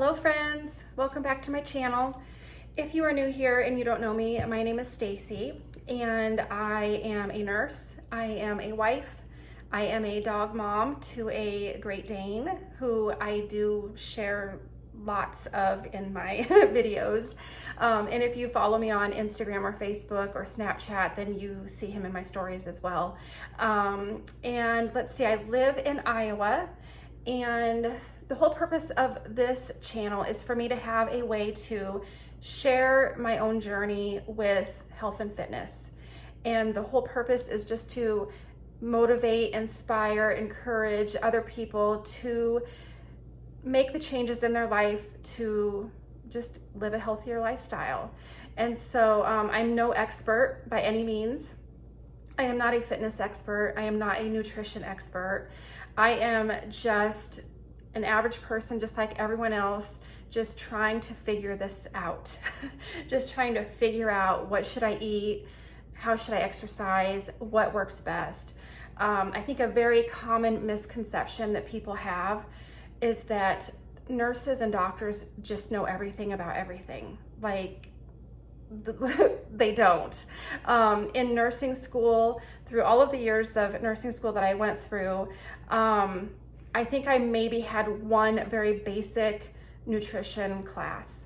Hello friends, welcome back to my channel. If you are new here and you don't know me, my name is Stacy and I am a nurse, I am a wife, I am a dog mom to a Great Dane who I do share lots of in my videos. And if you follow me on Instagram or Facebook or Snapchat, then you see him in my stories as well. And let's see, I live in Iowa, and the whole purpose of this channel is for me to have a way to share my own journey with health and fitness. And the whole purpose is just to motivate, inspire, encourage other people to make the changes in their life to just live a healthier lifestyle. And so I'm no expert by any means. I am not a fitness expert. I am not a nutrition expert. I am just an average person, just like everyone else, just trying to figure this out. Just trying to figure out, what should I eat? How should I exercise? What works best? I think a very common misconception that people have is that nurses and doctors just know everything about everything. Like, they don't. In nursing school, through all of the years of nursing school that I went through, I think I maybe had one very basic nutrition class.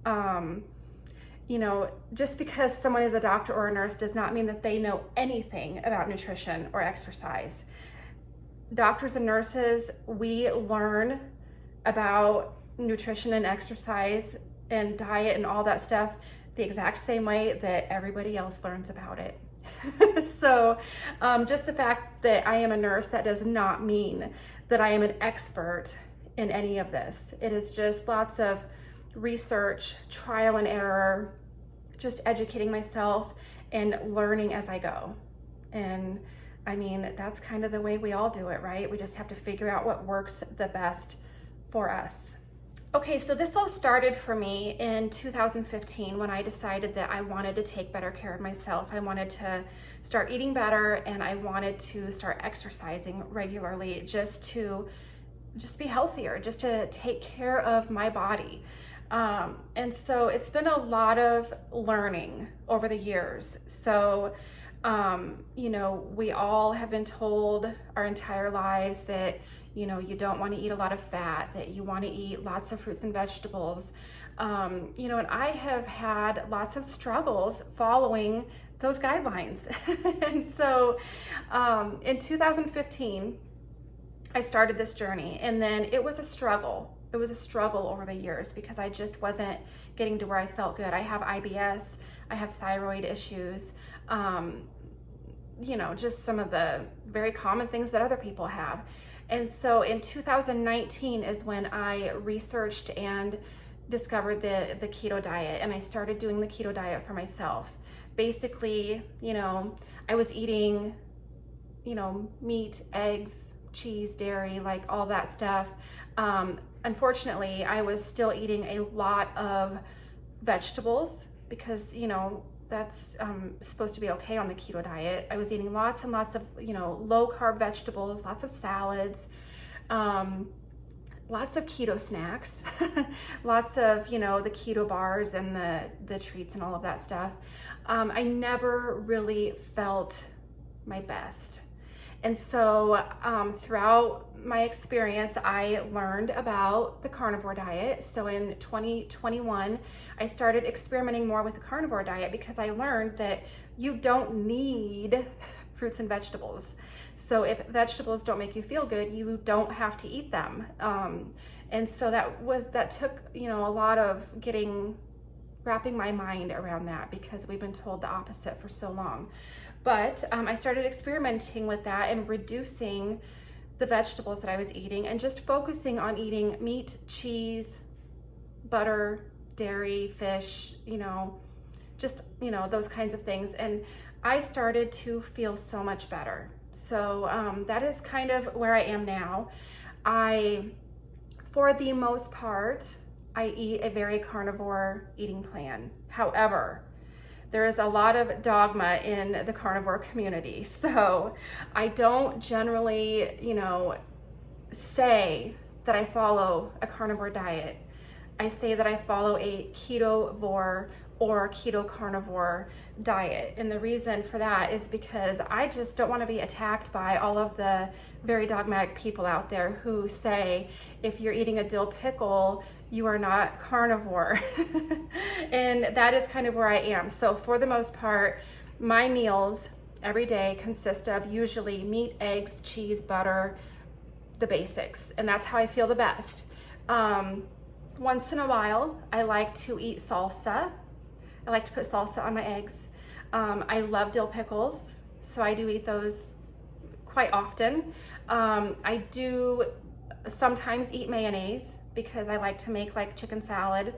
You know, just because someone is a doctor or a nurse does not mean that they know anything about nutrition or exercise. Doctors and nurses, we learn about nutrition and exercise and diet and all that stuff the exact same way that everybody else learns about it. So just the fact that I am a nurse, that does not mean that I am an expert in any of this. It is just lots of research, trial and error, just educating myself and learning as I go. And I mean, that's kind of the way we all do it, right? We just have to figure out what works the best for us. Okay, so this all started for me in 2015 when I decided that I wanted to take better care of myself. I wanted to start eating better and I wanted to start exercising regularly just be healthier, just to take care of my body. And so it's been a lot of learning over the years. So, you know, we all have been told our entire lives that, you know, you don't want to eat a lot of fat, that you want to eat lots of fruits and vegetables. You know, and I have had lots of struggles following those guidelines. And so in 2015, I started this journey, and then it was a struggle. It was a struggle over the years because I just wasn't getting to where I felt good. I have IBS, I have thyroid issues, you know, just some of the very common things that other people have. And so in 2019 is when I researched and discovered the keto diet, and I started doing the keto diet for myself. Basically, you know, I was eating, you know, meat, eggs, cheese, dairy, like all that stuff. Unfortunately, I was still eating a lot of vegetables because, you know, that's supposed to be okay on the keto diet. I was eating lots and lots of, you know, low carb vegetables, lots of salads, lots of keto snacks, lots of, you know, the keto bars and the treats and all of that stuff. I never really felt my best. And so throughout my experience, I learned about the carnivore diet. So in 2021, I started experimenting more with the carnivore diet because I learned that you don't need fruits and vegetables. So if vegetables don't make you feel good, you don't have to eat them. And so that took, you know, a lot of wrapping my mind around that because we've been told the opposite for so long. But I started experimenting with that and reducing the vegetables that I was eating and just focusing on eating meat, cheese, butter, dairy, fish, you know, just, you know, those kinds of things. And I started to feel so much better. So that is kind of where I am now. For the most part, I eat a very carnivore eating plan. However, there is a lot of dogma in the carnivore community. So I don't generally, you know, say that I follow a carnivore diet. I say that I follow a ketovore or keto carnivore diet. And the reason for that is because I just don't want to be attacked by all of the very dogmatic people out there who say if you're eating a dill pickle, you are not carnivore. And that is kind of where I am. So for the most part, my meals every day consist of usually meat, eggs, cheese, butter, the basics, and that's how I feel the best. Once in a while, I like to eat salsa. I like to put salsa on my eggs. I love dill pickles, so I do eat those quite often. I do sometimes eat mayonnaise because I like to make like chicken salad,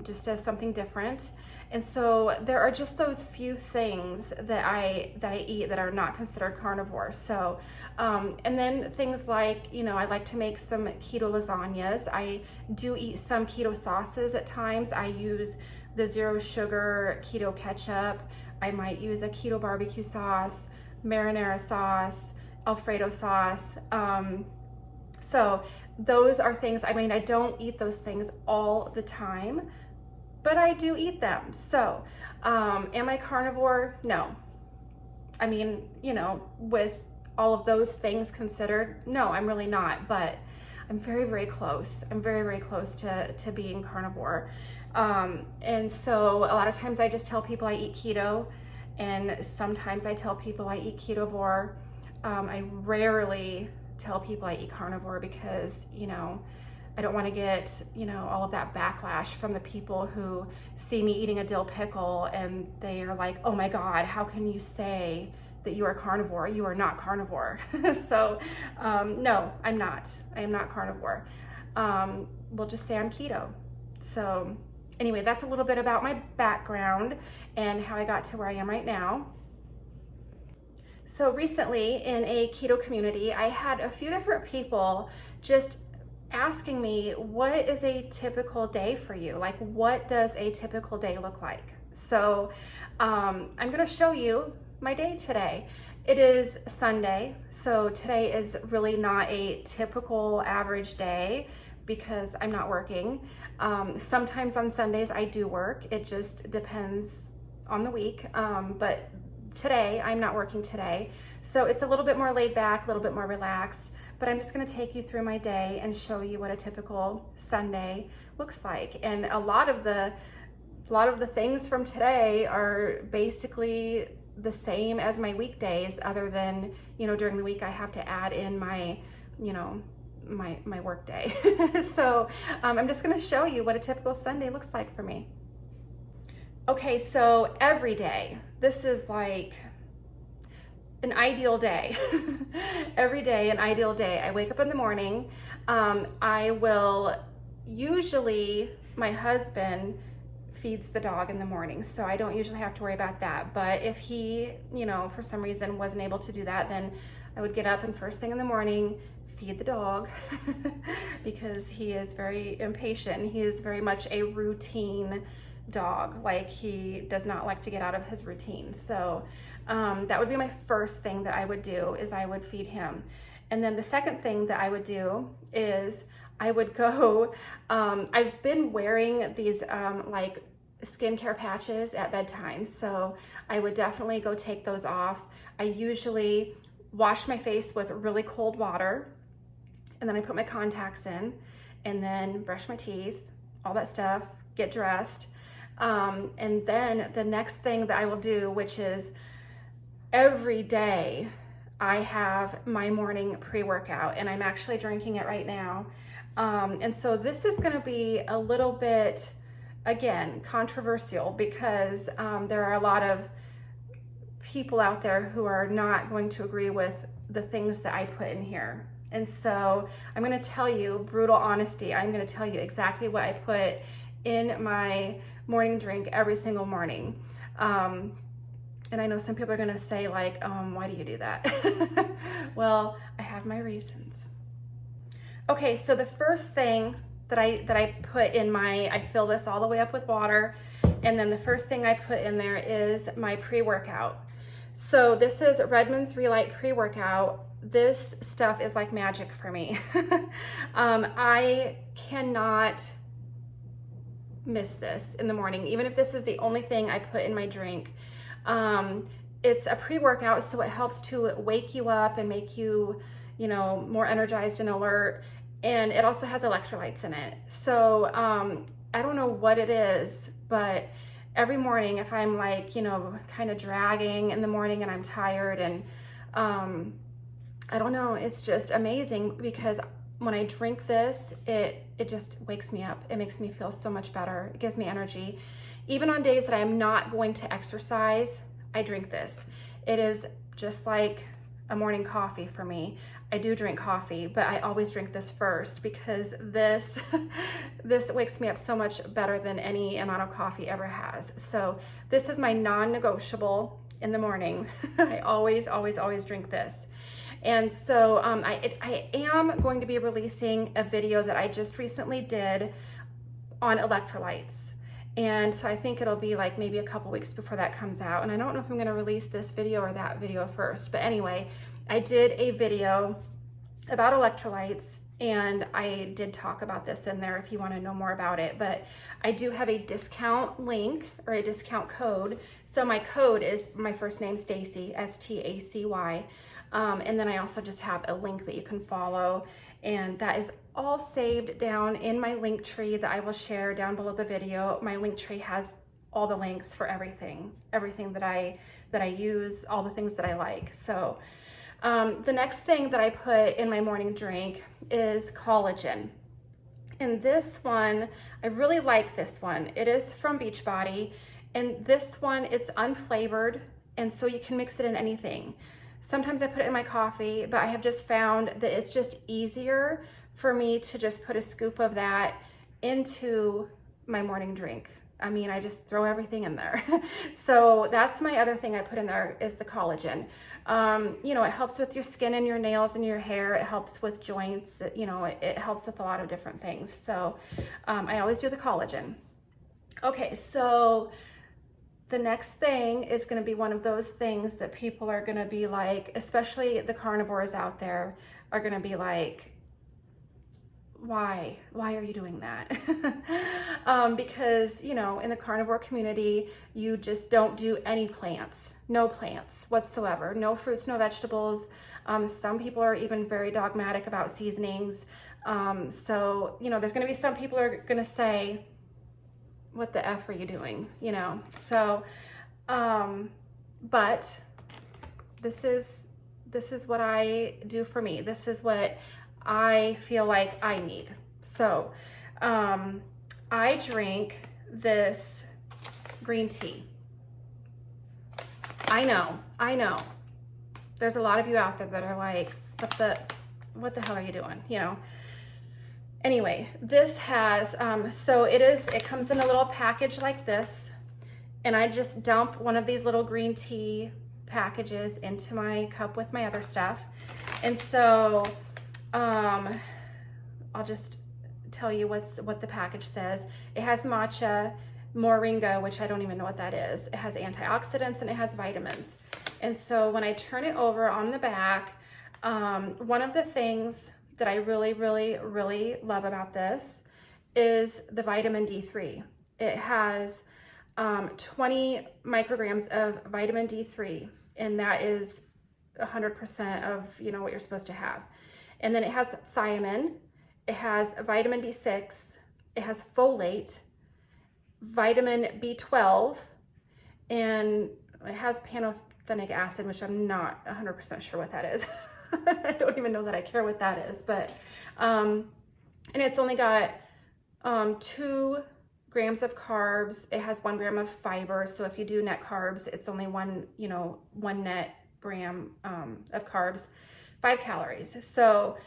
just as something different. And so there are just those few things that I eat that are not considered carnivore. So, and then things like, you know, I like to make some keto lasagnas. I do eat some keto sauces at times. I use the zero sugar keto ketchup. I might use a keto barbecue sauce, marinara sauce, Alfredo sauce. So those are things, I mean, I don't eat those things all the time, but I do eat them. So, am I carnivore? No. I mean, you know, with all of those things considered, no, I'm really not, but I'm very, very close. I'm very, very close to being carnivore. And so a lot of times I just tell people I eat keto, and sometimes I tell people I eat ketovore. I rarely tell people I eat carnivore because, you know, I don't want to get, you know, all of that backlash from the people who see me eating a dill pickle and they are like, oh my God, how can you say that you are carnivore? You are not carnivore. So, no, I'm not. I am not carnivore. We'll just say I'm keto. So anyway, that's a little bit about my background and how I got to where I am right now. So recently in a keto community, I had a few different people just asking me, what is a typical day for you? Like, what does a typical day look like? So I'm gonna show you my day today. It is Sunday, so today is really not a typical average day because I'm not working. Sometimes on Sundays I do work. It just depends on the week, but today I'm not working today. So it's a little bit more laid back, a little bit more relaxed, but I'm just gonna take you through my day and show you what a typical Sunday looks like. And a lot of the things from today are basically the same as my weekdays, other than, you know, during the week I have to add in my, you know, my work day. So I'm just gonna show you what a typical Sunday looks like for me. Okay, so every day, this is like an ideal day. Every day, an ideal day. I wake up in the morning. I will usually, my husband feeds the dog in the morning, so I don't usually have to worry about that. But if he, you know, for some reason wasn't able to do that, then I would get up and first thing in the morning, feed the dog because he is very impatient. He is very much a routine dog. Like, he does not like to get out of his routine. So that would be my first thing that I would do, is I would feed him. And then the second thing that I would do is I would go, I've been wearing these like skincare patches at bedtime, so I would definitely go take those off. I usually wash my face with really cold water, and then I put my contacts in, and then brush my teeth, all that stuff, get dressed. And then the next thing that I will do, which is every day, I have my morning pre-workout, and I'm actually drinking it right now. And so this is going to be a little bit, again, controversial, because there are a lot of people out there who are not going to agree with the things that I put in here. And so I'm going to tell you, brutal honesty, I'm going to tell you exactly what I put in my morning drink every single morning. And I know some people are going to say, like, why do you do that? Well, I have my reasons. Okay, so the first thing that I put in I fill this all the way up with water, and then the first thing I put in there is my pre-workout. So this is Redmond's Relight pre-workout. This stuff is like magic for me. I cannot miss this in the morning, even if this is the only thing I put in my drink. It's a pre-workout, so it helps to wake you up and make you, you know, more energized and alert. And it also has electrolytes in it. So I don't know what it is, but every morning if I'm like, you know, kind of dragging in the morning and I'm tired and I don't know, it's just amazing because when I drink this, it just wakes me up. It makes me feel so much better. It gives me energy. Even on days that I'm not going to exercise, I drink this. It is just like a morning coffee for me. I do drink coffee, but I always drink this first because this wakes me up so much better than any amount of coffee ever has. So this is my non-negotiable in the morning. I always drink this. And so I am going to be releasing a video that I just recently did on electrolytes. And so I think it'll be like maybe a couple weeks before that comes out. And I don't know if I'm gonna release this video or that video first, but anyway, I did a video about electrolytes and I did talk about this in there if you wanna know more about it, but I do have a discount link or a discount code. So my code is my first name, Stacy, S-T-A-C-Y. And then I also just have a link that you can follow, and that is all saved down in my link tree that I will share down below the video. My link tree has all the links for everything that I use, all the things that I like. So the next thing that I put in my morning drink is collagen. And this one, I really like this one. It is from Beachbody, and this one, it's unflavored, and so you can mix it in anything. Sometimes I put it in my coffee, but I have just found that it's just easier for me to just put a scoop of that into my morning drink. I mean, I just throw everything in there. So that's my other thing I put in there is the collagen. You know, it helps with your skin and your nails and your hair. It helps with joints. You know, it helps with a lot of different things. So I always do the collagen. Okay, so the next thing is going to be one of those things that people are going to be like, especially the carnivores out there are going to be like, why are you doing that? Because, you know, in the carnivore community, you just don't do any plants, no plants whatsoever, no fruits, no vegetables. Some people are even very dogmatic about seasonings. So, you know, there's going to be some people who are going to say, what the F are you doing? You know, so, but this is what I do for me. This is what I feel like I need. So, I drink this green tea. I know. There's a lot of you out there that are like, what the hell are you doing? You know? Anyway, this has, so it comes in a little package like this, and I just dump one of these little green tea packages into my cup with my other stuff. And so, I'll just tell you what the package says. It has matcha, moringa, which I don't even know what that is. It has antioxidants and it has vitamins. And so when I turn it over on the back, one of the things that I really love about this is the vitamin D3. It has 20 micrograms of vitamin D3, and that is 100% of, you know, what you're supposed to have. And then it has thiamine, it has vitamin B6, it has folate, vitamin B12, and it has pantothenic acid, which I'm not 100% sure what that is. I don't even know that I care what that is, but, and it's only got 2 grams of carbs. It has 1 gram of fiber. So if you do net carbs, it's only one net gram of carbs, 5 calories. So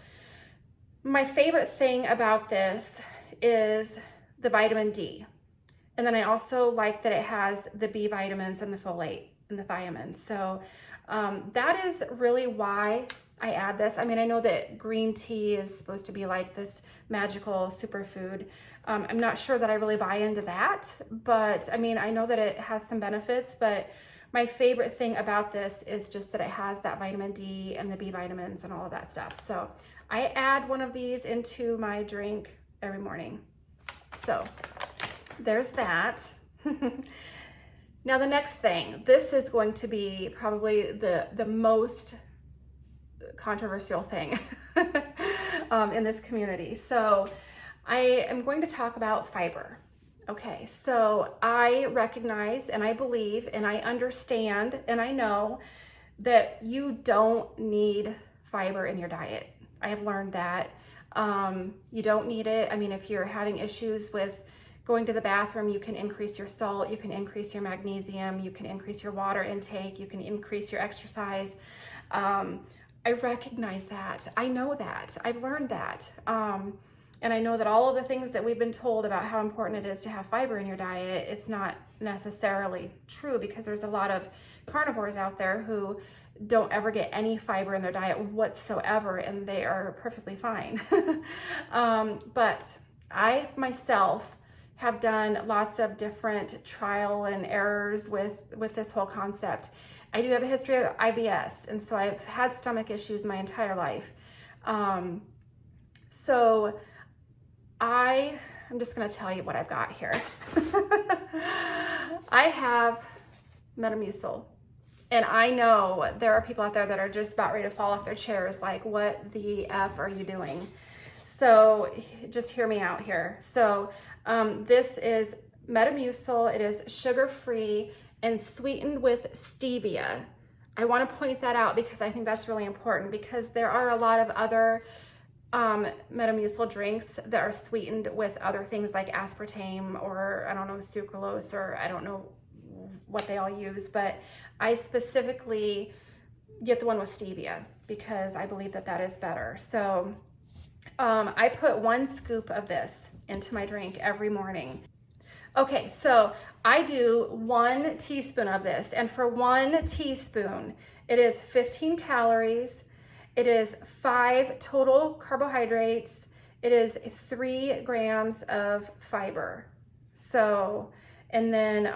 my favorite thing about this is the vitamin D. And then I also like that it has the B vitamins and the folate and the thiamine. So that is really why I add this. I mean, I know that green tea is supposed to be like this magical superfood. I'm not sure that I really buy into that, but I mean, I know that it has some benefits, but my favorite thing about this is just that it has that vitamin D and the B vitamins and all of that stuff. So I add one of these into my drink every morning. So there's that. Now the next thing, this is going to be probably the most controversial thing in this community. So I am going to talk about fiber. Okay, so I recognize and I believe and I understand and I know that you don't need fiber in your diet. I have learned that. You don't need it. I mean, if you're having issues with going to the bathroom, you can increase your salt, you can increase your magnesium, you can increase your water intake, you can increase your exercise. I recognize that. I know that. I've learned that. And I know that all of the things that we've been told about how important it is to have fiber in your diet, it's not necessarily true, because there's a lot of carnivores out there who don't ever get any fiber in their diet whatsoever, and they are perfectly fine. But I myself have done lots of different trial and errors with this whole concept. I do have a history of IBS, and so I've had stomach issues my entire life. So I'm just going to tell you what I've got here. I have Metamucil. And I know there are people out there that are just about ready to fall off their chairs, like, what the F are you doing? So just hear me out here. So this is Metamucil. It is sugar-free and sweetened with stevia. I want to point that out because I think that's really important, because there are a lot of other Metamucil drinks that are sweetened with other things like aspartame, or I don't know, sucralose, or I don't know what they all use, but I specifically get the one with stevia because I believe that that is better. So I put 1 scoop of this into my drink every morning. Okay, so I do 1 teaspoon of this, and for 1 teaspoon, it is 15 calories, it is 5 total carbohydrates, it is 3 grams of fiber. So, and then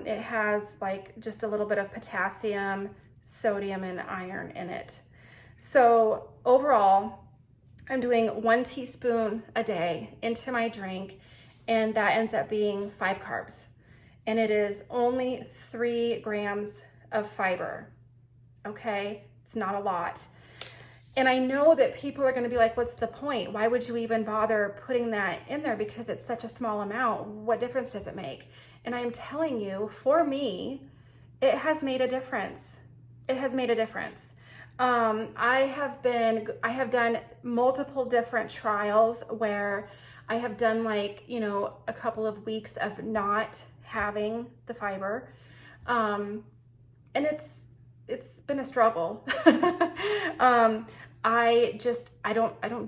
it has like just a little bit of potassium, sodium, and iron in it. So overall, I'm doing 1 teaspoon a day into my drink, and that ends up being 5 carbs. And it is only 3 grams of fiber. Okay, it's not a lot. And I know that people are going to be like, what's the point? Why would you even bother putting that in there? Because it's such a small amount. What difference does it make? And I'm telling you, for me, it has made a difference. It has made a difference. I have done multiple different trials where I have done, like, you know, a couple of weeks of not having the fiber. And it's been a struggle. I don't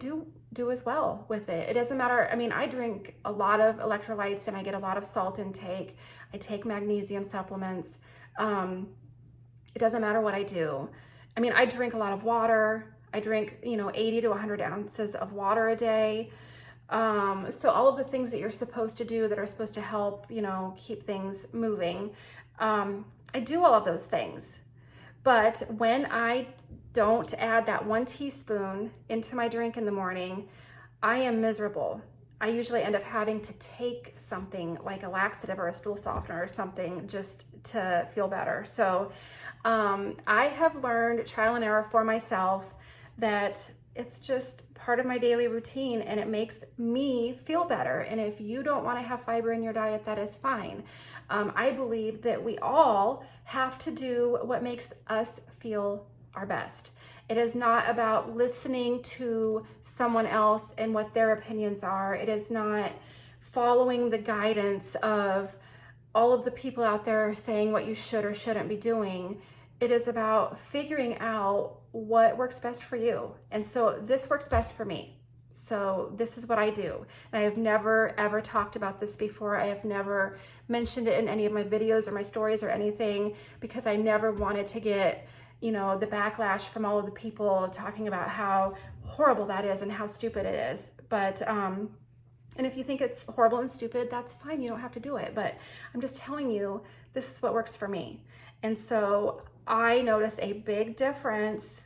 do as well with it. It doesn't matter. I mean, I drink a lot of electrolytes and I get a lot of salt intake. I take magnesium supplements. It doesn't matter what I do. I mean, I drink a lot of water. I drink, 80 to 100 ounces of water a day. So all of the things that you're supposed to do that are supposed to help, keep things moving. I do all of those things. But when I don't add that 1 teaspoon into my drink in the morning, I am miserable. I usually end up having to take something like a laxative or a stool softener or something just to feel better. So I have learned trial and error for myself that it's just part of my daily routine and it makes me feel better. And if you don't want to have fiber in your diet, that is fine. I believe that we all have to do what makes us feel our best. It is not about listening to someone else and what their opinions are. It is not following the guidance of all of the people out there saying what you should or shouldn't be doing. It is about figuring out what works best for you. And so this works best for me. So this is what I do. And I have never, ever talked about this before. I have never mentioned it in any of my videos or my stories or anything, because I never wanted to get, the backlash from all of the people talking about how horrible that is and how stupid it is. But, and if you think it's horrible and stupid, that's fine. You don't have to do it. But I'm just telling you, this is what works for me. And so I notice a big difference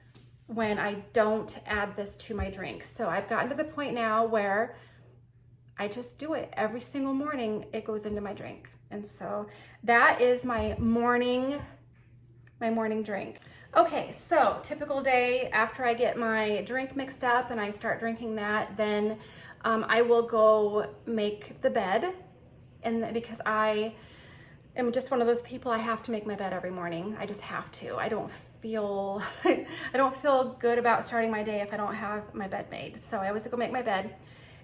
when I don't add this to my drink. So I've gotten to the point now where I just do it every single morning. It goes into my drink. And so that is my morning drink. Okay, so typical day after I get my drink mixed up and I start drinking that, then I will go make the bed. And because I am just one of those people, I have to make my bed every morning. I just have to. I don't feel good about starting my day if I don't have my bed made. So I always go make my bed.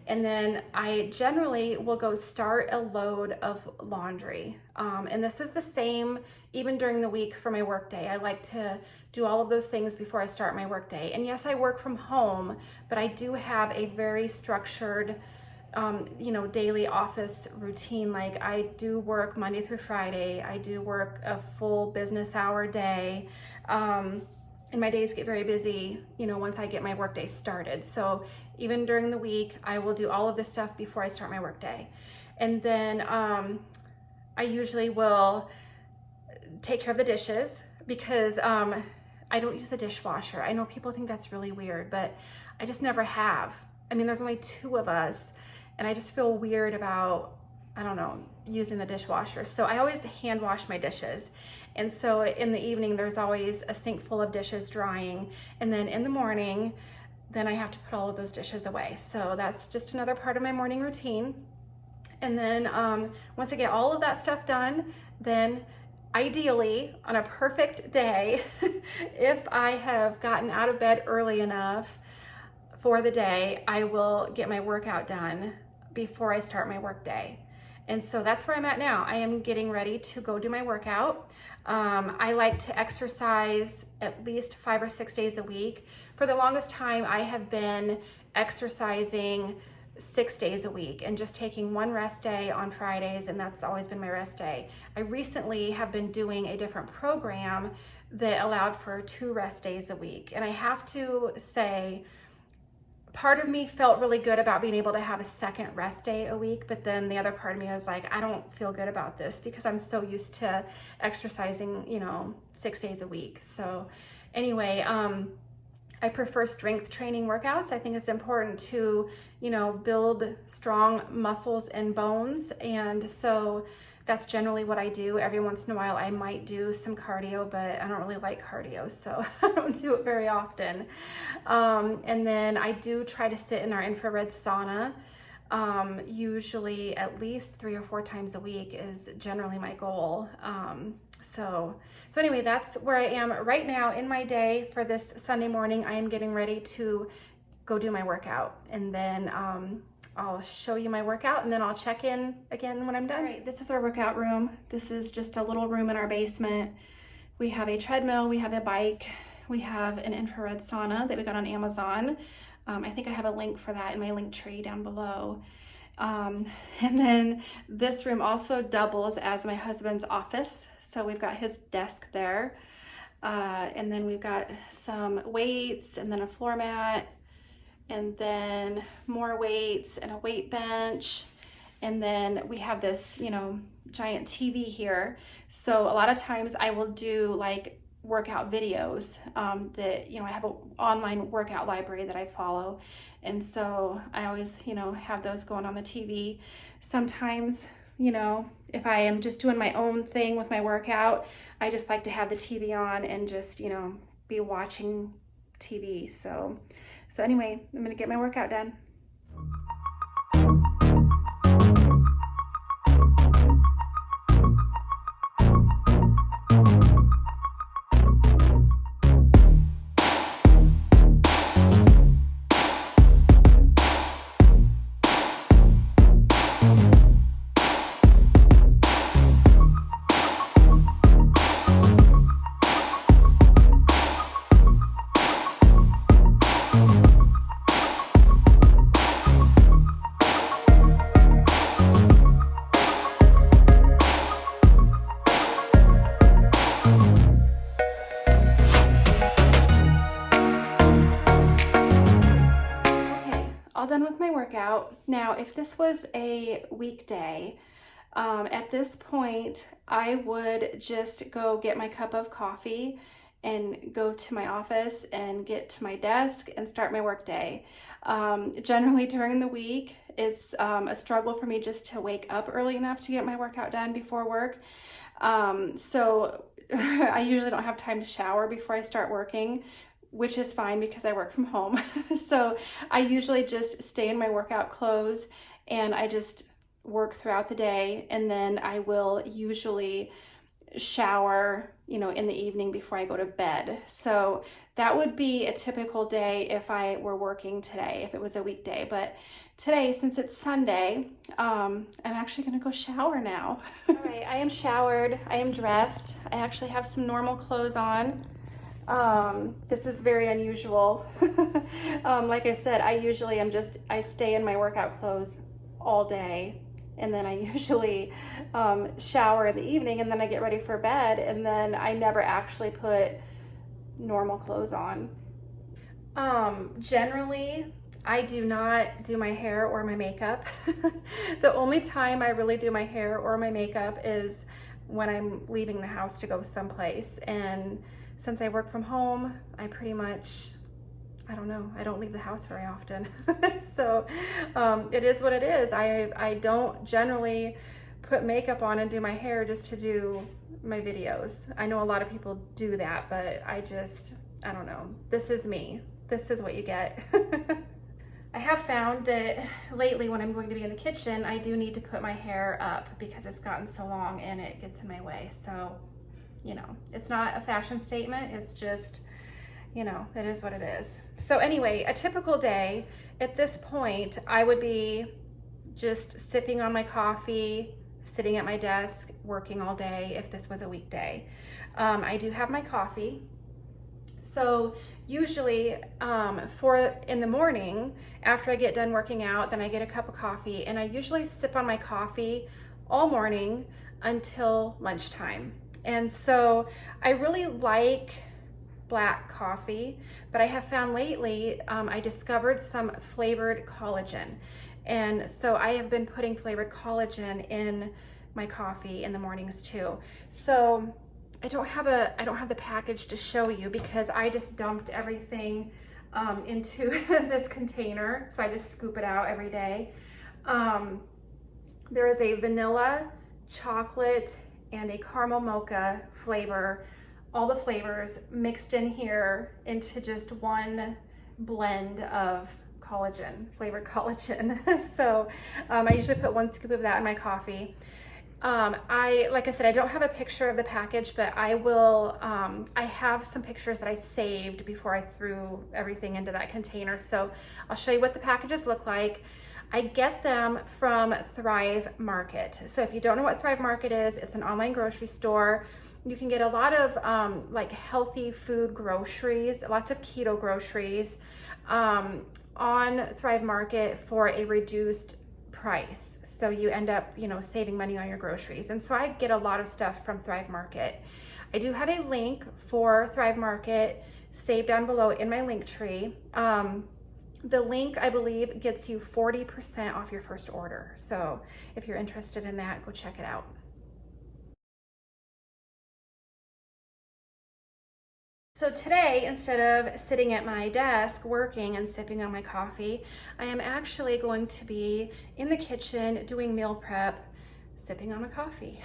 And then I generally will go start a load of laundry. And this is the same even during the week for my work day. I like to do all of those things before I start my work day. And yes, I work from home, but I do have a very structured daily office routine. Like I do work Monday through Friday. I do work a full business hour day. And my days get very busy, once I get my work day started. So even during the week, I will do all of this stuff before I start my work day. And then I usually will take care of the dishes because I don't use a dishwasher. I know people think that's really weird, but I just never have. I mean, there's only 2 of us, and I just feel weird about, using the dishwasher. So I always hand wash my dishes. And so in the evening, there's always a sink full of dishes drying. And then in the morning, then I have to put all of those dishes away. So that's just another part of my morning routine. And then once I get all of that stuff done, then ideally on a perfect day, if I have gotten out of bed early enough for the day, I will get my workout done before I start my work day. And so that's where I'm at now. I am getting ready to go do my workout. I like to exercise at least 5 or 6 days a week. For the longest time, I have been exercising 6 days a week and just taking one rest day on Fridays, and that's always been my rest day. I recently have been doing a different program that allowed for 2 rest days a week. And I have to say, part of me felt really good about being able to have a second rest day a week, but then the other part of me was like, I don't feel good about this because I'm so used to exercising, 6 days a week. So anyway, I prefer strength training workouts. I think it's important to, build strong muscles and bones. And so that's generally what I do. Every once in a while, I might do some cardio, but I don't really like cardio, so I don't do it very often. And then I do try to sit in our infrared sauna. Usually at least 3 or 4 times a week is generally my goal. So anyway, that's where I am right now in my day for this Sunday morning. I am getting ready to go do my workout, and then I'll show you my workout, and then I'll check in again when I'm done. All right, this is our workout room. This is just a little room in our basement. We have a treadmill, we have a bike, we have an infrared sauna that we got on Amazon. I think I have a link for that in my link tree down below. And then this room also doubles as my husband's office. So we've got his desk there. And then we've got some weights and then a floor mat, and then more weights and a weight bench. And then we have this, giant TV here. So a lot of times I will do like workout videos that, I have an online workout library that I follow. And so I always, have those going on the TV. Sometimes, if I am just doing my own thing with my workout, I just like to have the TV on and just, be watching TV. So anyway, I'm gonna get my workout done. Done with my workout. Now, if this was a weekday, at this point, I would just go get my cup of coffee and go to my office and get to my desk and start my work day. Generally during the week, it's a struggle for me just to wake up early enough to get my workout done before work. So I usually don't have time to shower before I start working, which is fine because I work from home. So I usually just stay in my workout clothes and I just work throughout the day, and then I will usually shower, in the evening before I go to bed. So that would be a typical day if I were working today, if it was a weekday. But today, since it's Sunday, I'm actually gonna go shower now. All right, I am showered, I am dressed. I actually have some normal clothes on. This is very unusual. Like I said, I stay in my workout clothes all day. And then I usually shower in the evening, and then I get ready for bed, and then I never actually put normal clothes on. Generally, I do not do my hair or my makeup. The only time I really do my hair or my makeup is when I'm leaving the house to go someplace. And since I work from home, I pretty much, I don't leave the house very often. So it is what it is. I don't generally put makeup on and do my hair just to do my videos. I know a lot of people do that, but I don't know. This is me. This is what you get. I have found that lately when I'm going to be in the kitchen, I do need to put my hair up because it's gotten so long and it gets in my way. So, it's not a fashion statement. It's just, it is what it is. So anyway, a typical day at this point, I would be just sipping on my coffee, sitting at my desk, working all day if this was a weekday. I do have my coffee. So usually in the morning, after I get done working out, then I get a cup of coffee, and I usually sip on my coffee all morning until lunchtime. And so I really like black coffee, but I have found lately I discovered some flavored collagen, and so I have been putting flavored collagen in my coffee in the mornings too. So I don't have the package to show you because I just dumped everything into this container, so I just scoop it out every day. There is a vanilla, chocolate, and a caramel mocha flavor, all the flavors mixed in here into just one blend of collagen, flavored collagen. So I usually put 1 scoop of that in my coffee. Like I said, I don't have a picture of the package, but I will, I have some pictures that I saved before I threw everything into that container. So I'll show you what the packages look like. I get them from Thrive Market. So if you don't know what Thrive Market is, it's an online grocery store. You can get a lot of like healthy food groceries, lots of keto groceries on Thrive Market for a reduced price. So you end up, saving money on your groceries. And so I get a lot of stuff from Thrive Market. I do have a link for Thrive Market saved down below in my link tree. The link, I believe, gets you 40% off your first order. So if you're interested in that, go check it out. So today, instead of sitting at my desk working and sipping on my coffee, I am actually going to be in the kitchen doing meal prep, sipping on my coffee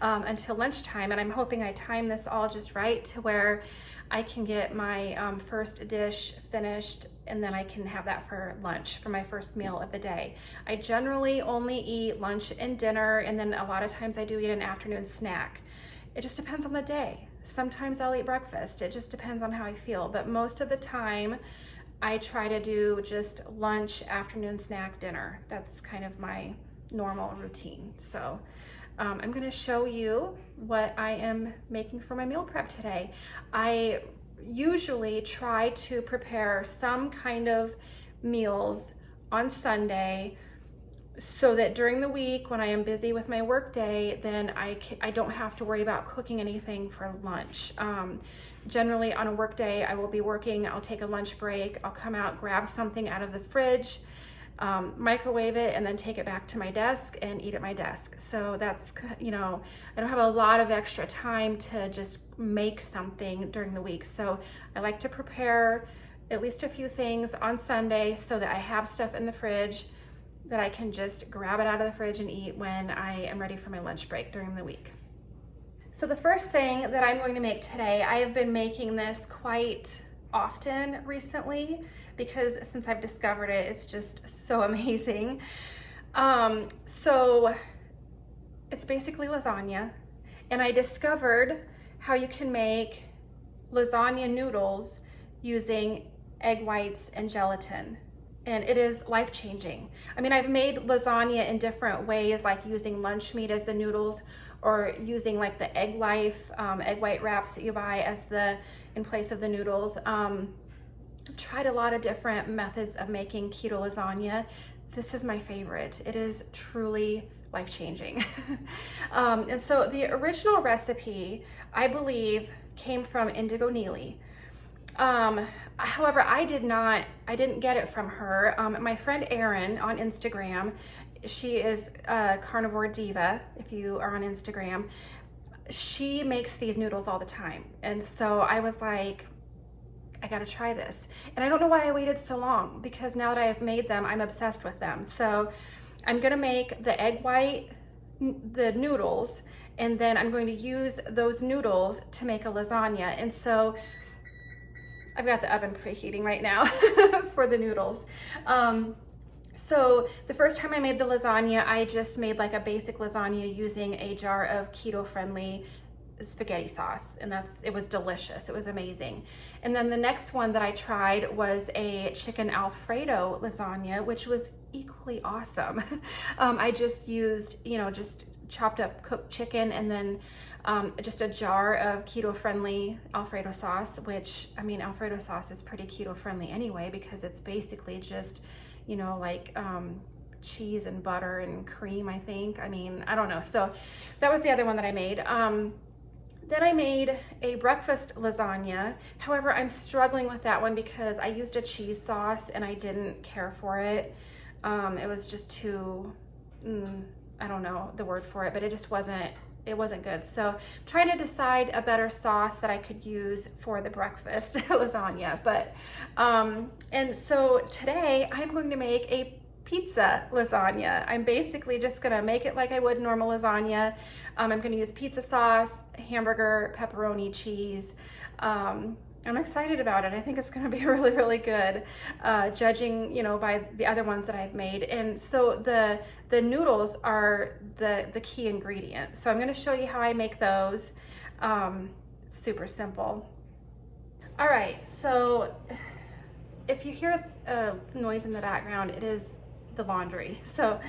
until lunchtime. And I'm hoping I time this all just right to where I can get my first dish finished, and then I can have that for lunch for my first meal of the day. I generally only eat lunch and dinner, and then a lot of times I do eat an afternoon snack. It just depends on the day. Sometimes I'll eat breakfast. It just depends on how I feel. But most of the time, I try to do just lunch, afternoon snack, dinner. That's kind of my normal routine. So I'm gonna show you what I am making for my meal prep today. I usually try to prepare some kind of meals on Sunday so that during the week when I am busy with my work day, then I don't have to worry about cooking anything for lunch. Generally on a work day, I will be working, I'll take a lunch break, I'll come out, grab something out of the fridge, microwave it, and then take it back to my desk and eat at my desk. So that's, you know, I don't have a lot of extra time to just make something during the week. So I like to prepare at least a few things on Sunday so that I have stuff in the fridge that I can just grab it out of the fridge and eat when I am ready for my lunch break during the week. So the first thing that I'm going to make today, I have been making this quite often recently because since I've discovered it, it's just so amazing. So it's basically lasagna, and I discovered how you can make lasagna noodles using egg whites and gelatin, and it is life-changing. I mean, I've made lasagna in different ways, like using lunch meat as the noodles, or using like the egg white wraps that you buy as in place of the noodles. I've tried a lot of different methods of making keto lasagna. This is my favorite. It is truly life-changing. And so the original recipe, I believe, came from Indigo Neely. However, I didn't get it from her. My friend Erin on Instagram, she is a carnivore diva, if you are on Instagram, she makes these noodles all the time. And so I was like, I gotta try this. And I don't know why I waited so long, because now that I have made them, I'm obsessed with them. So I'm gonna make the egg white, the noodles, and then I'm going to use those noodles to make a lasagna. And so I've got the oven preheating right now for the noodles. So the first time I made the lasagna, I just made like a basic lasagna using a jar of keto-friendly spaghetti sauce, and it was delicious. It was amazing. And then the next one that I tried was a chicken Alfredo lasagna, which was equally awesome. I just used, just chopped up cooked chicken, and then just a jar of keto-friendly Alfredo sauce, which, I mean, Alfredo sauce is pretty keto-friendly anyway, because it's basically just, cheese and butter and cream, I think. I mean, I don't know. So that was the other one that I made. Then I made a breakfast lasagna. However, I'm struggling with that one because I used a cheese sauce and I didn't care for it. It was just too, I don't know the word for it, but it just wasn't good. So I'm trying to decide a better sauce that I could use for the breakfast lasagna. But, and so today I'm going to make a pizza lasagna. I'm basically just gonna make it like I would normal lasagna. I'm gonna use pizza sauce, hamburger, pepperoni, cheese. I'm excited about it. I think it's gonna be really, really good, judging, by the other ones that I've made. And so the noodles are the key ingredient. So I'm gonna show you how I make those. It's super simple. All right, so if you hear a noise in the background, it is the laundry. So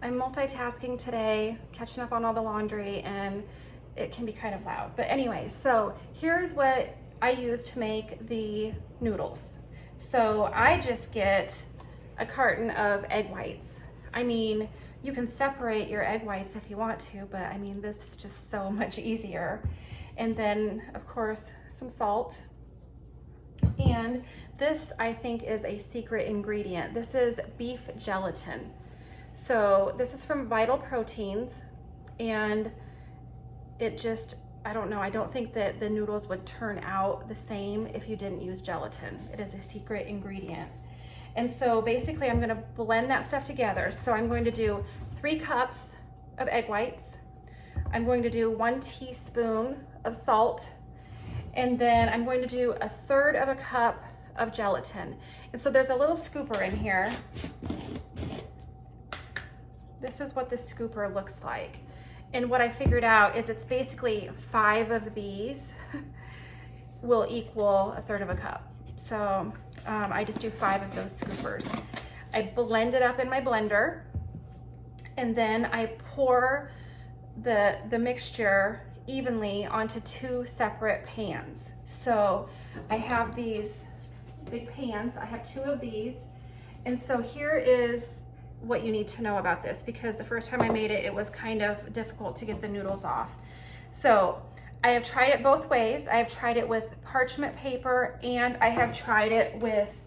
I'm multitasking today, catching up on all the laundry, and it can be kind of loud. But anyway, so here's what I use to make the noodles. So I just get a carton of egg whites. I mean, you can separate your egg whites if you want to, but I mean, this is just so much easier. And then, of course, some salt. And this, I think, is a secret ingredient. This is beef gelatin. So this is from Vital Proteins, and it just, I don't know, I don't think that the noodles would turn out the same if you didn't use gelatin. It is a secret ingredient. And so basically I'm gonna blend that stuff together. So I'm going to do 3 cups of egg whites. I'm going to do 1 teaspoon of salt, and then I'm going to do 1/3 of a cup of gelatin. And so there's a little scooper in here. This is what the scooper looks like. And what I figured out is it's basically 5 of these will equal 1/3 of a cup. So I just do 5 of those scoopers. I blend it up in my blender, and then I pour the mixture evenly onto 2 separate pans. So I have these big pans. I have 2 of these. And so here is what you need to know about this, because the first time I made it, it was kind of difficult to get the noodles off. So I have tried it both ways. I have tried it with parchment paper, and I have tried it with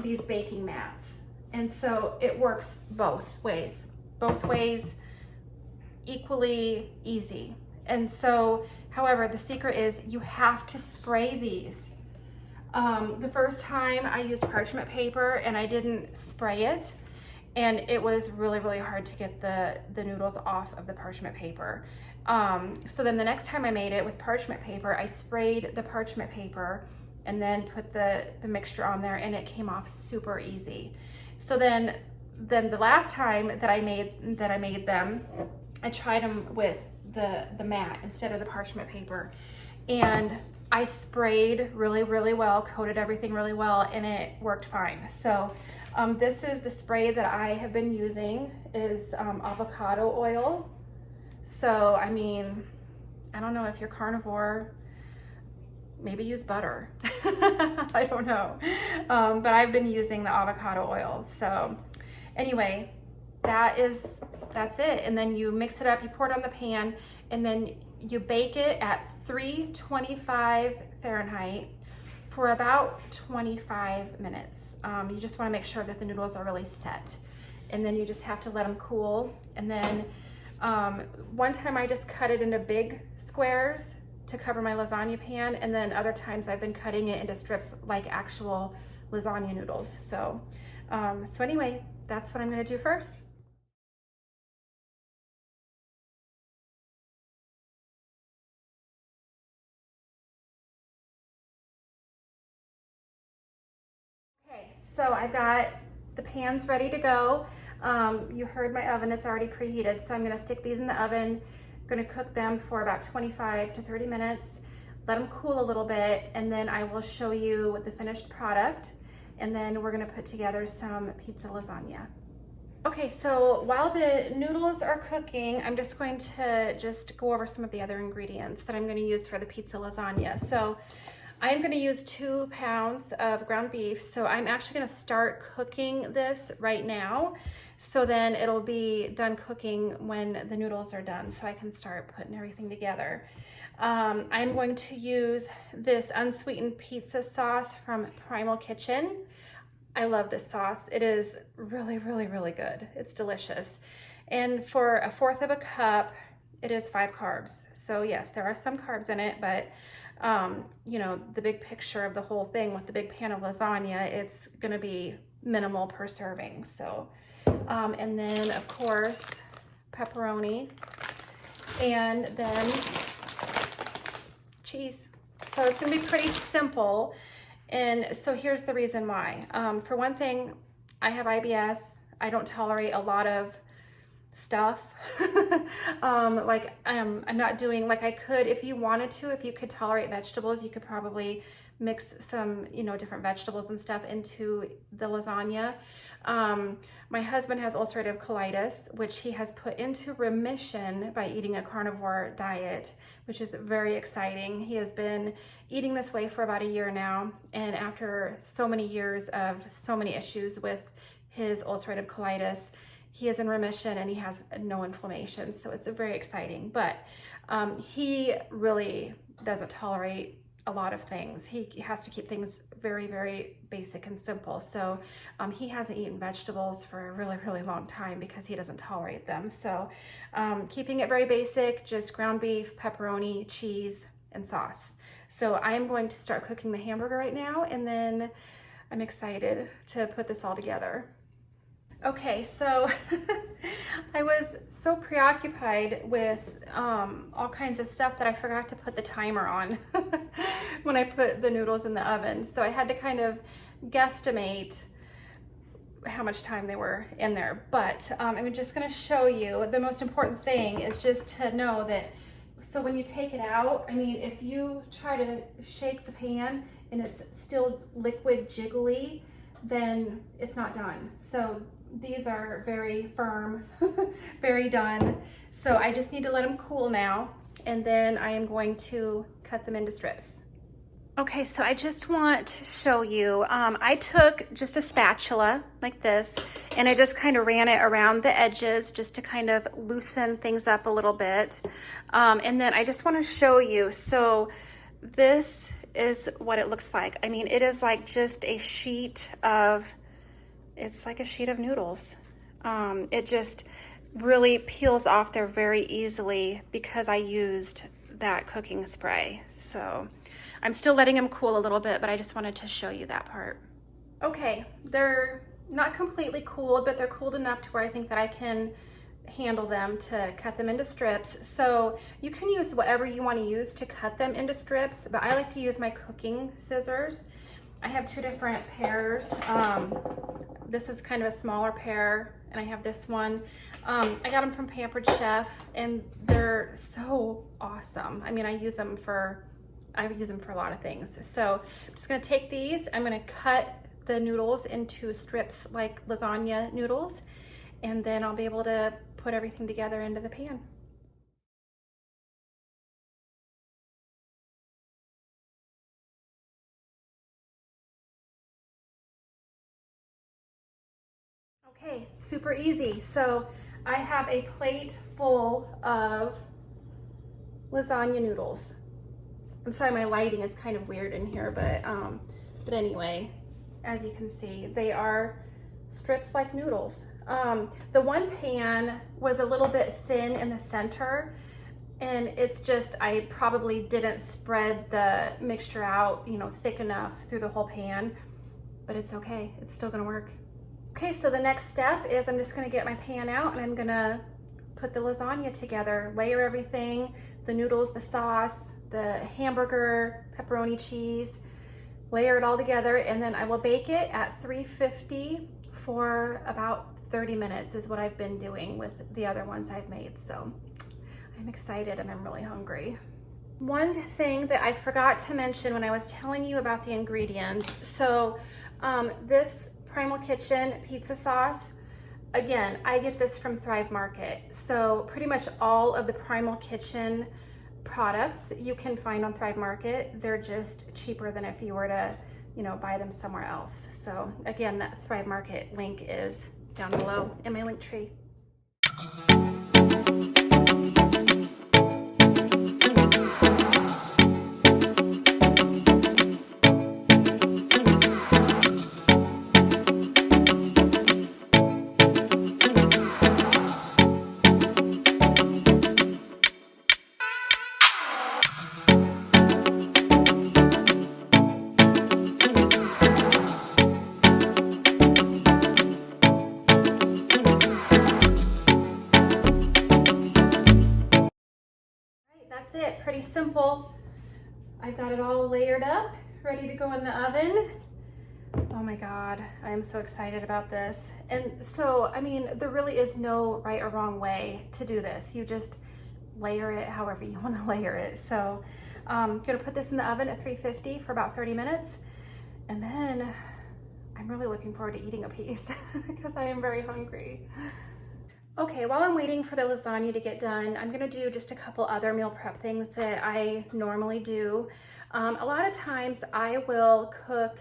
these baking mats. And so it works both ways equally easy. And so, however, the secret is you have to spray these. The first time I used parchment paper and I didn't spray it, and it was really, really hard to get the noodles off of the parchment paper. So then the next time I made it with parchment paper, I sprayed the parchment paper and then put the mixture on there, and it came off super easy. So then the last time that I made them, I tried them with the mat instead of the parchment paper, and I sprayed really, really well, coated everything really well, and it worked fine. So this is the spray that I have been using, is avocado oil. So, I mean, I don't know if you're carnivore, maybe use butter. I don't know. But I've been using the avocado oil. So anyway, that's it. And then you mix it up, you pour it on the pan, and then you bake it at 325 Fahrenheit for about 25 minutes. You just want to make sure that the noodles are really set. And then you just have to let them cool. And then one time I just cut it into big squares to cover my lasagna pan, and then other times I've been cutting it into strips like actual lasagna noodles. So anyway, that's what I'm gonna do first. Okay, so I've got the pans ready to go. You heard my oven, it's already preheated, so I'm gonna stick these in the oven. I'm gonna cook them for about 25 to 30 minutes, let them cool a little bit, and then I will show you the finished product, and then we're gonna put together some pizza lasagna. Okay, so while the noodles are cooking, I'm just going to go over some of the other ingredients that I'm gonna use for the pizza lasagna. So I'm gonna use 2 pounds of ground beef. So I'm actually gonna start cooking this right now. So then it'll be done cooking when the noodles are done, so I can start putting everything together. I'm going to use this unsweetened pizza sauce from Primal Kitchen. I love this sauce. It is really, really, really good. It's delicious. And for 1/4 of a cup, it is 5 carbs. So yes, there are some carbs in it, but you know, the big picture of the whole thing with the big pan of lasagna, it's gonna be minimal per serving. So, and then of course, pepperoni, and then cheese. So it's gonna be pretty simple. And so here's the reason why. For one thing, I have IBS. I don't tolerate a lot of stuff. Like I'm not doing, like I could, if you wanted to, if you could tolerate vegetables, you could probably mix some, you know, different vegetables and stuff into the lasagna. My husband has ulcerative colitis, which he has put into remission by eating a carnivore diet, which is very exciting. He has been eating this way for about a year now, and after so many years of so many issues with his ulcerative colitis, he is in remission and he has no inflammation. So it's very exciting, but he really doesn't tolerate a lot of things. He has to keep things very, very basic and simple. So he hasn't eaten vegetables for a really, really long time because he doesn't tolerate them. So keeping it very basic, just ground beef, pepperoni, cheese, and sauce. So I am going to start cooking the hamburger right now, and then I'm excited to put this all together. Okay, so I was so preoccupied with all kinds of stuff that I forgot to put the timer on when I put the noodles in the oven. So I had to kind of guesstimate how much time they were in there. But I'm just gonna show you, the most important thing is just to know that, so when you take it out, I mean, if you try to shake the pan and it's still liquid jiggly, then it's not done. So these are very firm, very done. So I just need to let them cool now, and then I am going to cut them into strips. Okay, so I just want to show you, I took just a spatula like this, and I just kind of ran it around the edges just to kind of loosen things up a little bit. And then I just want to show you, so this is what it looks like. I mean, it is like just a sheet of it's like a sheet of noodles. It just really peels off there very easily because I used that cooking spray. So I'm still letting them cool a little bit, but I just wanted to show you that part. Okay, they're not completely cooled, but they're cooled enough to where I think that I can handle them to cut them into strips. So you can use whatever you want to use to cut them into strips, but I like to use my cooking scissors. I have two different pairs. This is kind of a smaller pair, and I have this one. I got them from Pampered Chef, and they're so awesome. I mean, I use them for a lot of things. So I'm just gonna take these, I'm gonna cut the noodles into strips like lasagna noodles, and then I'll be able to put everything together into the pan. Okay, super easy. So I have a plate full of lasagna noodles. I'm sorry, my lighting is kind of weird in here, but anyway, as you can see, they are strips like noodles. The one pan was a little bit thin in the center, and it's just, I probably didn't spread the mixture out, you know, thick enough through the whole pan, but it's okay, it's still gonna work. Okay, so the next step is I'm just gonna get my pan out and I'm gonna put the lasagna together, layer everything, the noodles, the sauce, the hamburger, pepperoni, cheese, layer it all together, and then I will bake it at 350 for about 30 minutes is what I've been doing with the other ones I've made. So I'm excited and I'm really hungry. One thing that I forgot to mention when I was telling you about the ingredients, so this Primal Kitchen pizza sauce, again, I get this from Thrive Market. So pretty much all of the Primal Kitchen products you can find on Thrive Market. They're just cheaper than if you were to, you know, buy them somewhere else. So again, that Thrive Market link is down below in my link tree. That's it, pretty simple. I've got it all layered up, ready to go in the oven. Oh my God, I am so excited about this. And so, I mean, there really is no right or wrong way to do this. You just layer it however you want to layer it. So I'm gonna put this in the oven at 350 for about 30 minutes. And then I'm really looking forward to eating a piece because I am very hungry. Okay, while I'm waiting for the lasagna to get done, I'm gonna do just a couple other meal prep things that I normally do. A lot of times I will cook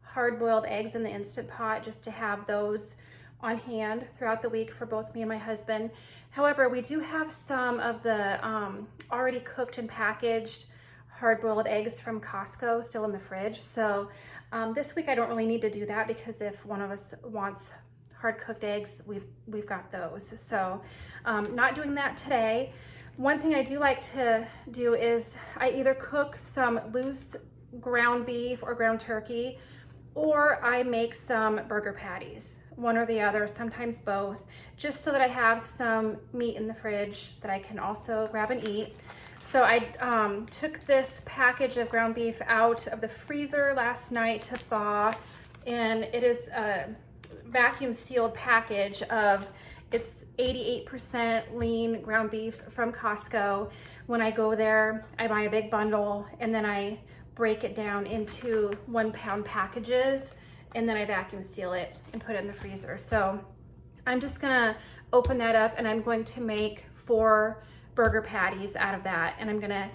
hard-boiled eggs in the Instant Pot just to have those on hand throughout the week for both me and my husband. However, we do have some of the already cooked and packaged hard-boiled eggs from Costco still in the fridge. So this week I don't really need to do that because if one of us wants hard-cooked eggs, we've got those. So not doing that today. One thing I do like to do is I either cook some loose ground beef or ground turkey, or I make some burger patties, one or the other, sometimes both, just so that I have some meat in the fridge that I can also grab and eat. So I took this package of ground beef out of the freezer last night to thaw, and it is a vacuum sealed package of, it's 88% lean ground beef from Costco. When I go there, I buy a big bundle and then I break it down into 1 pound packages, and then I vacuum seal it and put it in the freezer. So I'm just gonna open that up and I'm going to make 4 burger patties out of that, and I'm gonna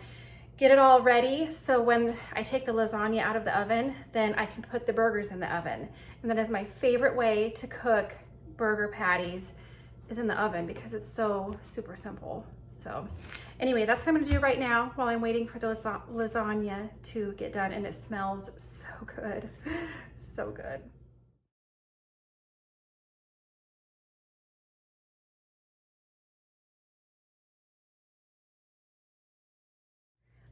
get it all ready so when I take the lasagna out of the oven, then I can put the burgers in the oven. And that is my favorite way to cook burger patties, is in the oven, because it's so super simple. So anyway, that's what I'm gonna do right now while I'm waiting for the lasagna to get done, and it smells so good, so good.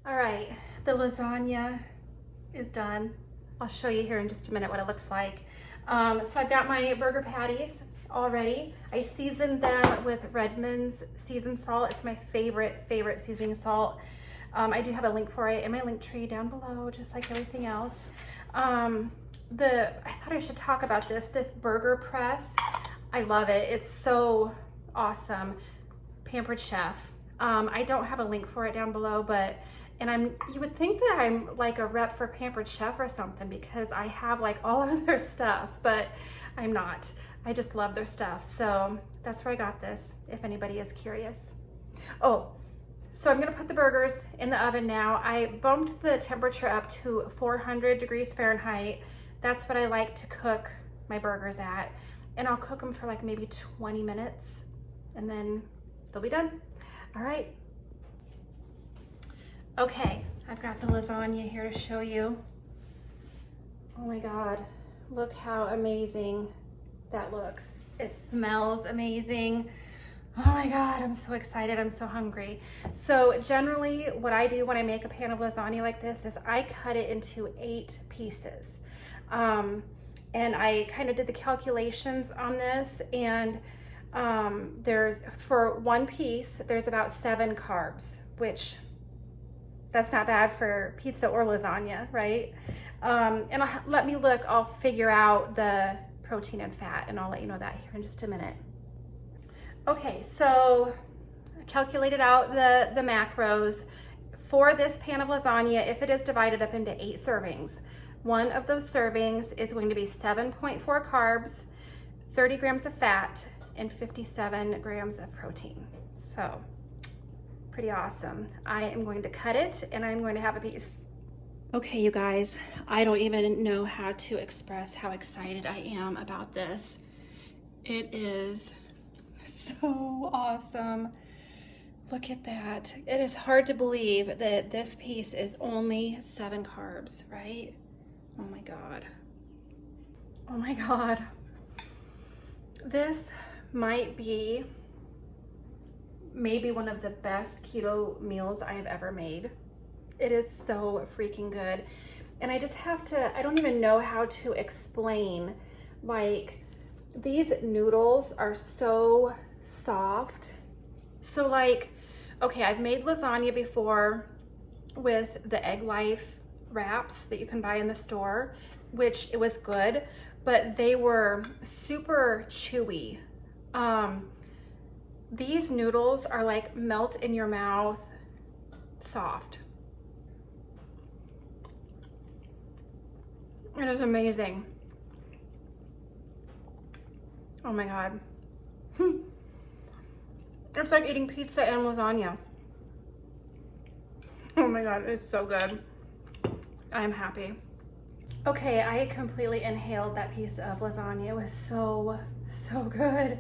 All right, the lasagna is done. I'll show you here in just a minute what it looks like. So I've got my burger patties already. I seasoned them with Redmond's seasoned salt. It's my favorite seasoning salt. I do have a link for it in my link tree down below, just like everything else. I thought I should talk about this burger press. I love it. It's so awesome. Pampered Chef. I don't have a link for it down below, but you would think that I'm like a rep for Pampered Chef or something because I have like all of their stuff, but I'm not. I just love their stuff. So that's where I got this, if anybody is curious. Oh, so I'm gonna put the burgers in the oven now. I bumped the temperature up to 400 degrees Fahrenheit. That's what I like to cook my burgers at. And I'll cook them for like maybe 20 minutes and then they'll be done. All right. Okay, I've got the lasagna here to show you. Oh my God, look how amazing that looks. It smells amazing. Oh my God, I'm so excited, I'm so hungry. So generally what I do when I make a pan of lasagna like this is I cut it into 8 pieces. And I kind of did the calculations on this, and for one piece, there's about 7 carbs, which that's not bad for pizza or lasagna, right? And let me look, I'll figure out the protein and fat, and I'll let you know that here in just a minute. Okay, so I calculated out the macros for this pan of lasagna. If it is divided up into 8 servings, one of those servings is going to be 7.4 carbs, 30 grams of fat, and 57 grams of protein. So pretty awesome. I am going to cut it and I'm going to have a piece. Okay, you guys, I don't even know how to express how excited I am about this. It is so awesome. Look at that. It is hard to believe that this piece is only 7 carbs, right? Oh my God. Oh my God. This might be maybe one of the best keto meals I have ever made. It is so freaking good. And I just have to, I don't even know how to explain, like, these noodles are so soft. So like, okay, I've made lasagna before with the Egg Life wraps that you can buy in the store, which it was good, but they were super chewy. These noodles are like melt in your mouth, soft. It is amazing. Oh my God. It's like eating pizza and lasagna. Oh my God, it's so good. I'm happy. Okay, I completely inhaled that piece of lasagna. It was so good.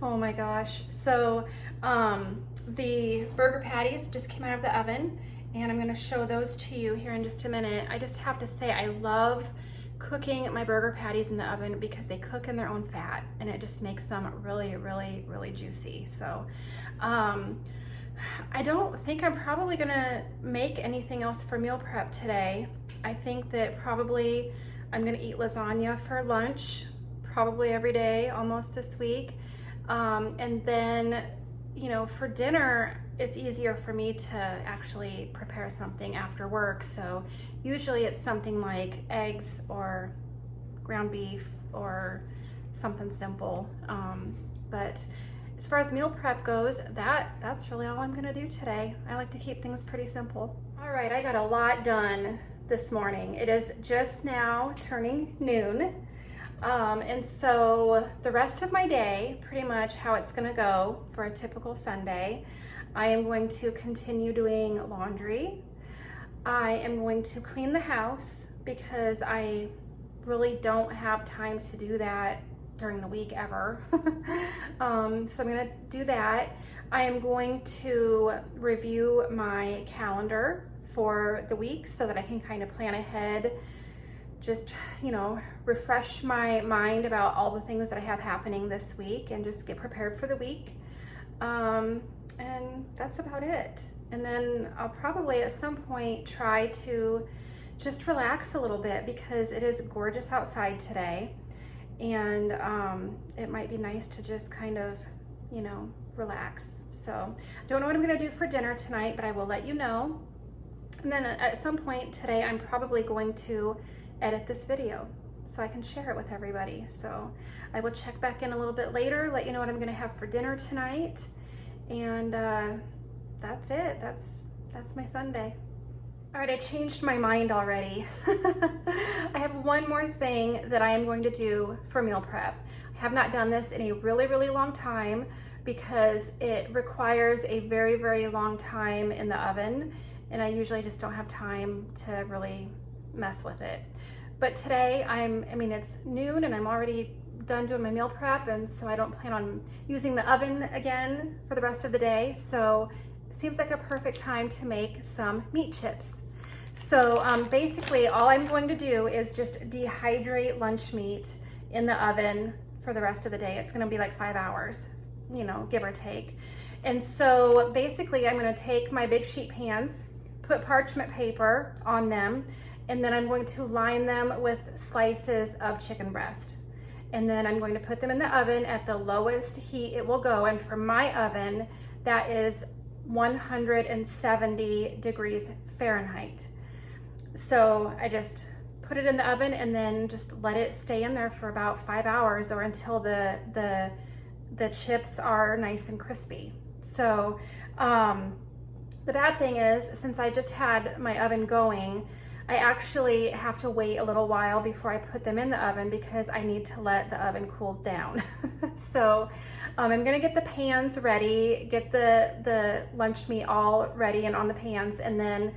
Oh my gosh. So the burger patties just came out of the oven, and I'm gonna show those to you here in just a minute. I just have to say, I love cooking my burger patties in the oven because they cook in their own fat, and it just makes them really juicy. So I don't think I'm probably gonna make anything else for meal prep today. I think that probably I'm gonna eat lasagna for lunch, probably every day almost this week. And then, you know, for dinner, it's easier for me to actually prepare something after work. So usually it's something like eggs or ground beef or something simple. But as far as meal prep goes, that's really all I'm gonna do today. I like to keep things pretty simple. All right, I got a lot done this morning. It is just now turning noon. And so the rest of my day, pretty much how it's gonna go for a typical Sunday, I am going to continue doing laundry. I am going to clean the house because I really don't have time to do that during the week ever. So I'm gonna do that. I am going to review my calendar for the week so that I can kind of plan ahead, just, you know, refresh my mind about all the things that I have happening this week and just get prepared for the week. And then that's about it. And then I'll probably at some point try to just relax a little bit because it is gorgeous outside today. And it might be nice to just kind of, you know, relax. So I don't know what I'm gonna do for dinner tonight, but I will let you know. And then at some point today, I'm probably going to edit this video so I can share it with everybody. So I will check back in a little bit later, let you know what I'm gonna have for dinner tonight. And that's it, that's my Sunday. All right, I changed my mind already. I have one more thing that I am going to do for meal prep. I have not done this in a really, really long time because it requires a very, very long time in the oven, and I usually just don't have time to really mess with it. But today, I mean, it's noon and I'm already done doing my meal prep, and so I don't plan on using the oven again for the rest of the day. So it seems like a perfect time to make some meat chips. So basically all I'm going to do is just dehydrate lunch meat in the oven for the rest of the day. It's gonna be like 5 hours, you know, give or take. And so basically I'm gonna take my big sheet pans, put parchment paper on them, and then I'm going to line them with slices of chicken breast. And then I'm going to put them in the oven at the lowest heat it will go. And for my oven, that is 170 degrees Fahrenheit. So I just put it in the oven and then just let it stay in there for about 5 hours or until the chips are nice and crispy. So the bad thing is, since I just had my oven going, I actually have to wait a little while before I put them in the oven because I need to let the oven cool down. So I'm gonna get the pans ready, get the lunch meat all ready and on the pans, and then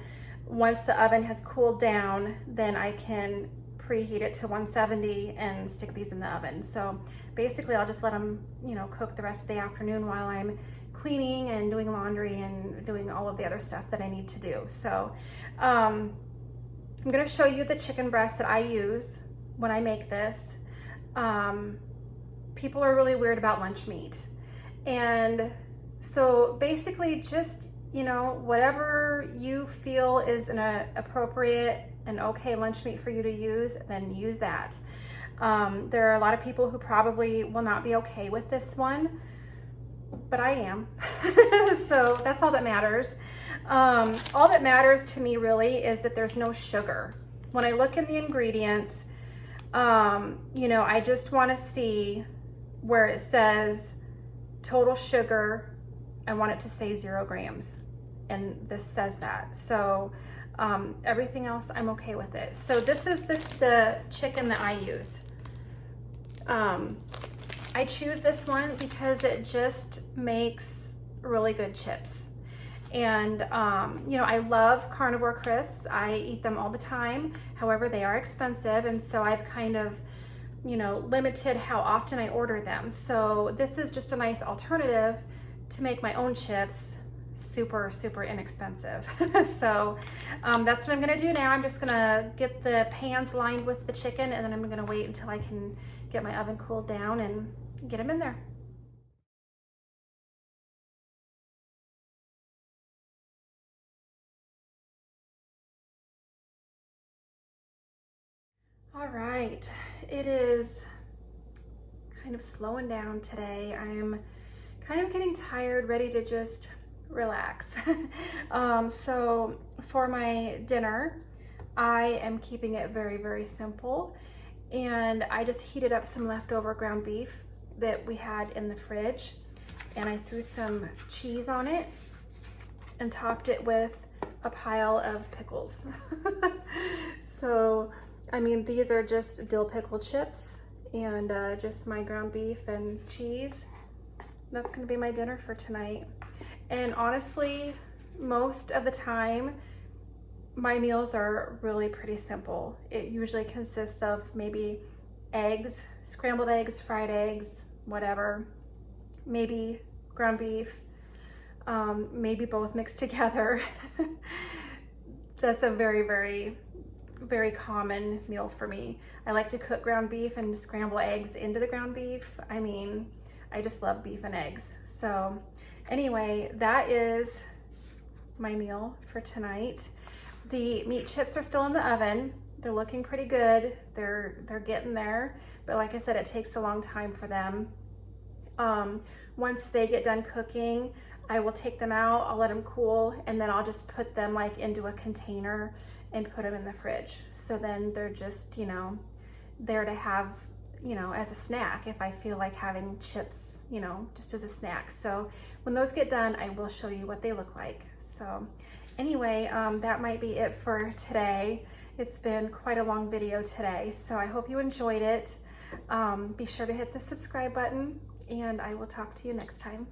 once the oven has cooled down, then I can preheat it to 170 and stick these in the oven. So basically I'll just let them, you know, cook the rest of the afternoon while I'm cleaning and doing laundry and doing all of the other stuff that I need to do. So I'm gonna show you the chicken breast that I use when I make this. People are really weird about lunch meat. And so basically just, you know, whatever you feel is an appropriate and okay lunch meat for you to use, then use that. There are a lot of people who probably will not be okay with this one, but I am. So that's all that matters. All that matters to me really is that there's no sugar. When I look in the ingredients, you know, I just want to see where it says total sugar. I want it to say 0 grams, and this says that. So everything else, I'm okay with it. So this is the chicken that I use. I choose this one because it just makes really good chips. And you know, I love carnivore crisps. I eat them all the time. However, they are expensive, and so I've kind of, you know, limited how often I order them. So this is just a nice alternative to make my own chips super, super inexpensive. So that's what I'm gonna do now. I'm just gonna get the pans lined with the chicken, and then I'm gonna wait until I can get my oven cooled down and get them in there. All right, it is kind of slowing down today. I'm kind of getting tired, ready to just relax. So for my dinner, I am keeping it very, very simple. And I just heated up some leftover ground beef that we had in the fridge, and I threw some cheese on it and topped it with a pile of pickles. So, I mean, these are just dill pickle chips and just my ground beef and cheese. That's gonna be my dinner for tonight. And honestly, most of the time, my meals are really pretty simple. It usually consists of maybe eggs, scrambled eggs, fried eggs, whatever, maybe ground beef, maybe both mixed together. That's a very, very, very common meal for me. I like to cook ground beef and scramble eggs into the ground beef. I mean, I just love beef and eggs. So Anyway, that is my meal for tonight. The meat chips are still in the oven. They're looking pretty good. They're getting there, but like I said, it takes a long time for them. Once they get done cooking, I will take them out, I'll let them cool, and then I'll just put them like into a container and put them in the fridge. So then they're just, you know, there to have, you know, as a snack if I feel like having chips, you know, just as a snack. So when those get done, I will show you what they look like. So anyway, that might be it for today. It's been quite a long video today, so I hope you enjoyed it. Be sure to hit the subscribe button, and I will talk to you next time.